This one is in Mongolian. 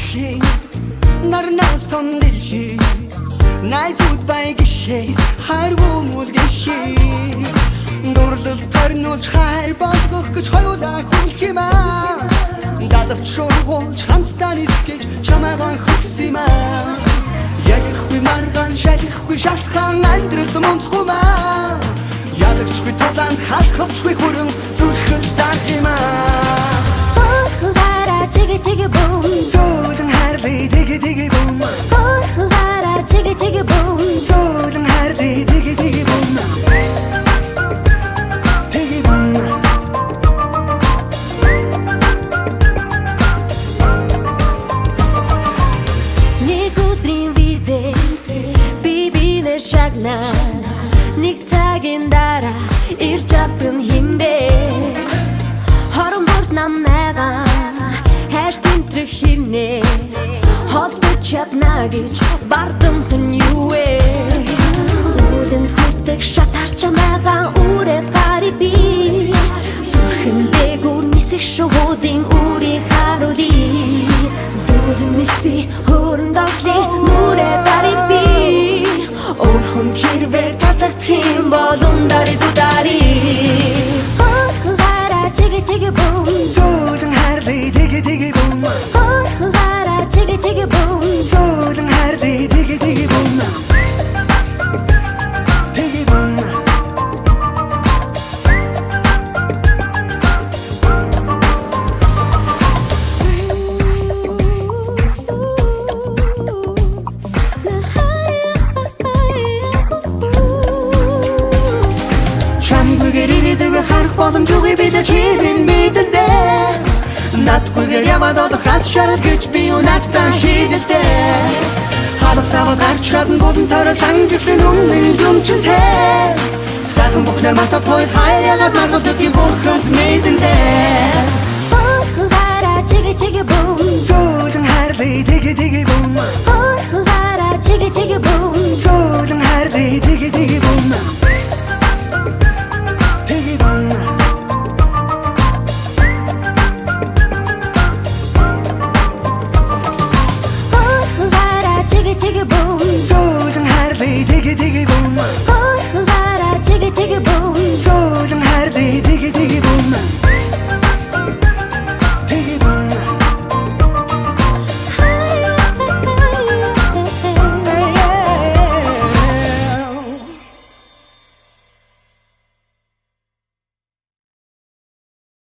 гişi Narnas ton dilşi Найзууд бай гişи Харгуумул гişi Дурлал торнуулж хайр болгох гэж хоёулаа хүлх юм аа Дадавч шургуулж хамтдаа нисгэж чамайгаа хөксөн юм аа Яг ихгүй маргаан шалихгүй шалтгаан амьдрал мунцгумаа Ядагчгүй тулаан халахвчгүй хүрэн зүрхэл даах юм аа Хохлара чигэ чигэ бум Зөөлөн харлий тэгэ тэгэ бум Хохлара чигэ чигэ бум Зөөлөн харлий тэгэ тэгэ бум Тэгэ бум Нэг өдрийн визээ бибинэ шагна Нэг цагийн дараа ирж авсан химбэ Хорон бүрт намнайгаа хайр тэмтрэх химнэ Холдож чадна гэж бардамхан юу вэ Үлэнд хүрдэг шатар чамайгаа үрээд гари би Зүрхэн дээгүүр нисэх шуудын үрийг харуули Дүүрэн ниси хөрөн доглы нүрээ дари би Орхон хэрвээ татагдхийн болон дари дудари Хохлара чигэ чигэ бум Зөөлөн харлий тэгэ тэгэ бум Хохлара чигэ чигэ бум Зөөлөн харлий тэгэ тэгэ бум Тэгэ бум Чамгүйгээр ирээдүг харах боломжгүй бид чимэн мэдэлдээ Надгүйгээр яваад олох ганц шарал гэж би надтай хийдэлдээ Халах савад гарч чадан болон тороо сангифлэн үнэн юмчинтэй Сайхан бүхнэр матад хойд хайраад маргуудыг бурханд мэдэлдээ Хохлара чигэ чигэ бум Зөөлөн харлий тэгэ тэгэ бум Хохлара чигэ чигэ бум Зөөлөн харлий тэгэ тэгэ бум Тэгэ бум Хохлара чигэ чигэ бум Зөөлөн харлий тэгэ тэгэ бум